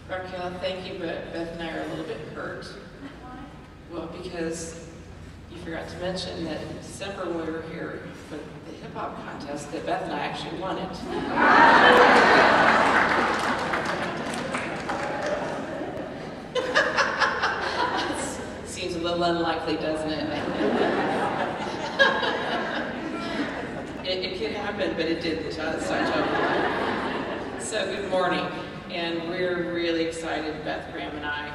Raquel, thank you, but Beth and I are a little bit hurt. Well, because you forgot to mention that in December when we were here for the hip hop contest, that Beth and I actually won it. Seems a little unlikely, doesn't it? It could happen, but it didn't. So good morning, and we're really excited, Beth, Graham, and I,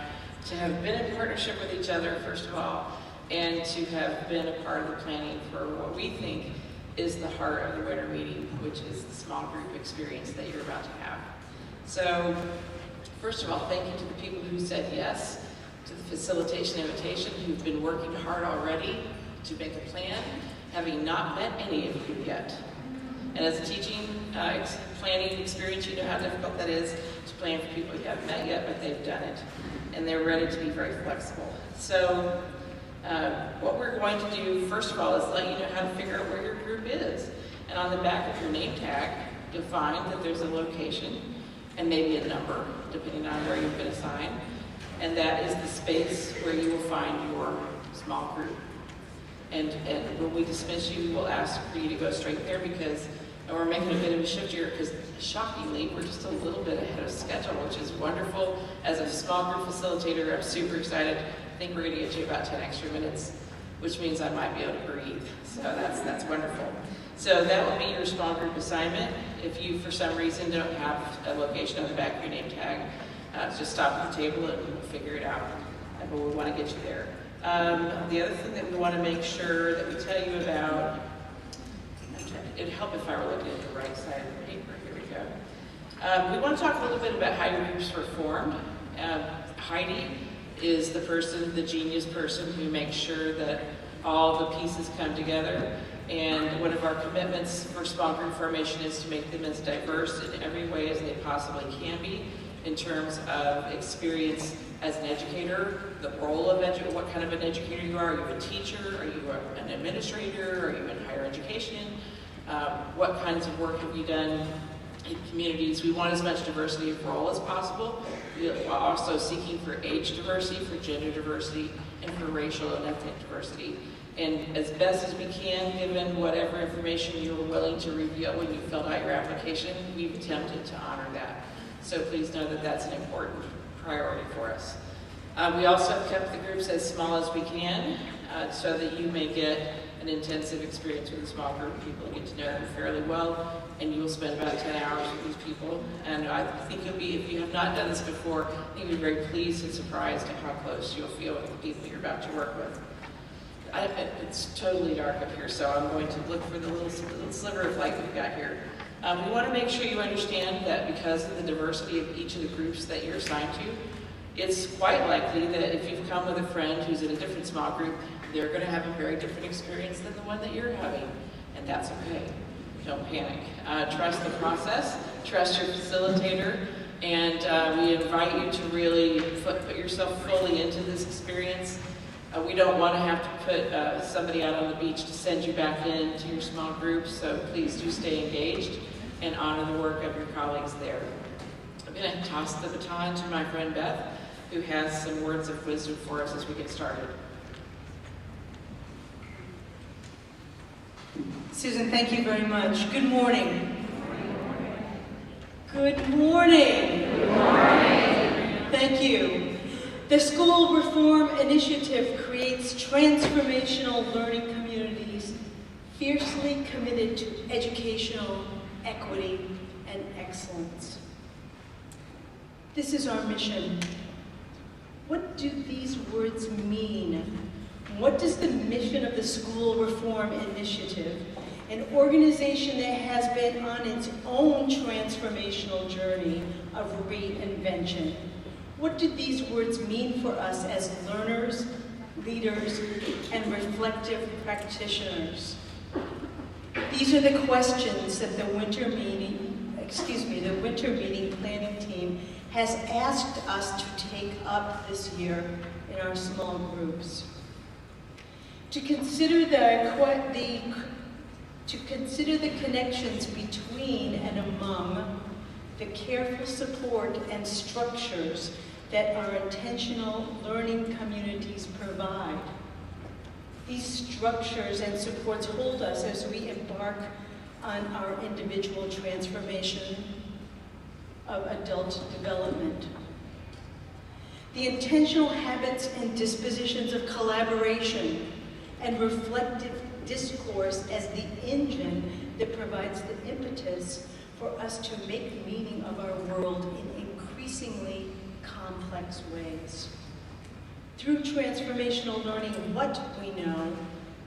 to have been in partnership with each other, first of all, and to have been a part of the planning for what we think is the heart of the winter meeting, which is the small group experience that you're about to have. So, first of all, thank you to the people who said yes to the facilitation invitation, who've been working hard already to make a plan, having not met any of you yet. And as a teaching planning experience, you know how difficult that is to plan for people you haven't met yet, but they've done it. And they're ready to be very flexible. So what we're going to do, first of all, is let you know how to figure out where your group is. And on the back of your name tag, you'll find that there's a location and maybe a number, depending on where you've been assigned. And that is the space where you will find your small group. And when we dismiss you, we'll ask for you to go straight there because we're making a bit of a shift here because shockingly, we're just a little bit ahead of schedule, which is wonderful. As a small group facilitator, I'm super excited. I think we're gonna get you about 10 extra minutes, which means I might be able to breathe. So that's wonderful. So that will be your small group assignment. If you, for some reason, don't have a location on the back of your name tag, just stop at the table and we'll figure it out. But we wanna get you there. The other thing that we want to make sure that we tell you about, it'd help if I were looking at the right side of the paper. Here we go. We want to talk a little bit about how your groups were formed. Heidi is the person, the genius person, who makes sure that all the pieces come together. And one of our commitments for small group formation is to make them as diverse in every way as they possibly can be in terms of experience as an educator, the role of what kind of an educator you are. Are you a teacher? Are you an administrator? Are you in higher education? What kinds of work have you done in communities? We want as much diversity of role as possible. We're also seeking for age diversity, for gender diversity, and for racial and ethnic diversity. And as best as we can, given whatever information you were willing to reveal when you filled out your application, we've attempted to honor that. So please know that that's an important priority for us. We also have kept the groups as small as we can so that you may get an intensive experience with a small group of people and get to know them fairly well, and you will spend about 10 hours with these people. And I think you'll be, if you have not done this before, I think you'll be very pleased and surprised at how close you'll feel with the people you're about to work with. It's totally dark up here, so I'm going to look for the little sliver of light we've got here. We want to make sure you understand that because of the diversity of each of the groups that you're assigned to, it's quite likely that if you've come with a friend who's in a different small group, they're going to have a very different experience than the one that you're having, and that's okay. Don't panic. Trust the process, trust your facilitator, and we invite you to really put yourself fully into this experience. We don't want to have to put somebody out on the beach to send you back into your small group, so please do stay engaged and honor the work of your colleagues there. I'm going to toss the baton to my friend Beth, who has some words of wisdom for us as we get started. Susan, thank you very much. Good morning. Good morning. Good morning. Thank you. The School Reform Initiative creates transformational learning communities fiercely committed to educational equity and excellence. This is our mission. What do these words mean? What does the mission of the School Reform Initiative, an organization that has been on its own transformational journey of reinvention, what do these words mean for us as learners, leaders, and reflective practitioners? These are the questions that the winter meeting planning team has asked us to take up this year in our small groups. To consider the connections between and among the careful support and structures that our intentional learning communities provide. These structures and supports hold us as we embark on our individual transformation of adult development. The intentional habits and dispositions of collaboration and reflective discourse as the engine that provides the impetus for us to make meaning of our world in increasingly complex ways. Through transformational learning, what we know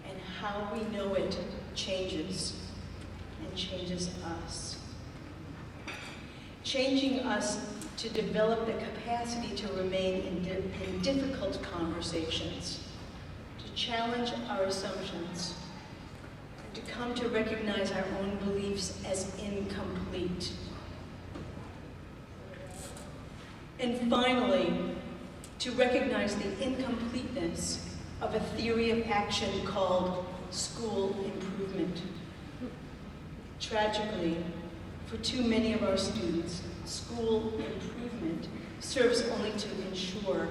and how we know it changes, and changes us. Changing us to develop the capacity to remain in difficult conversations, to challenge our assumptions, to come to recognize our own beliefs as incomplete. And finally, to recognize the incompleteness of a theory of action called school improvement. Tragically, for too many of our students, school improvement serves only to ensure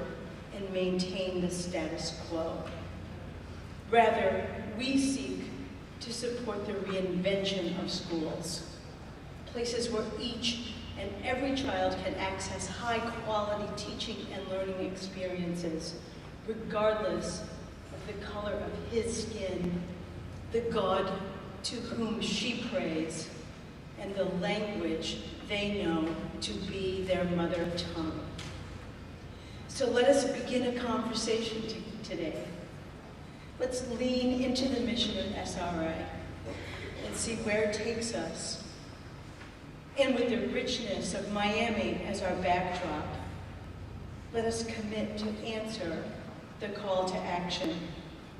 and maintain the status quo. Rather, we seek to support the reinvention of schools, places where each and every child can access high-quality teaching and learning experiences, regardless of the color of his skin, the God to whom she prays, and the language they know to be their mother tongue. So let us begin a conversation today. Let's lean into the mission of SRI and see where it takes us. And with the richness of Miami as our backdrop, let us commit to answer the call to action.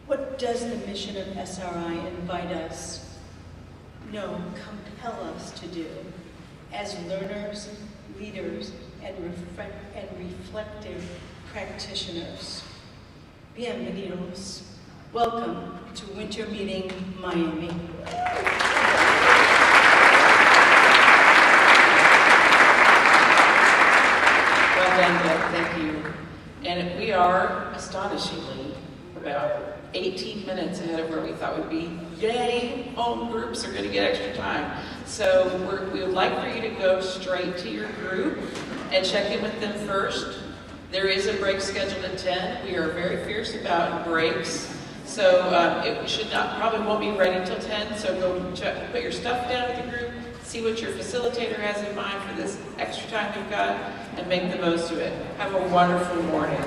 What does the mission of SRI invite us? No, compel us to do as learners, leaders, and reflective practitioners. Bienvenidos. Welcome to Winter Meeting Miami. Well done, Deb, thank you. And we are astonishingly about 18 minutes ahead of where we thought we'd be. Yay, home groups are going to get extra time. So we would like for you to go straight to your group and check in with them first. There is a break scheduled at 10. We are very fierce about breaks. So it probably won't be ready until 10. So go check, put your stuff down at the group, see what your facilitator has in mind for this extra time we've got, and make the most of it. Have a wonderful morning.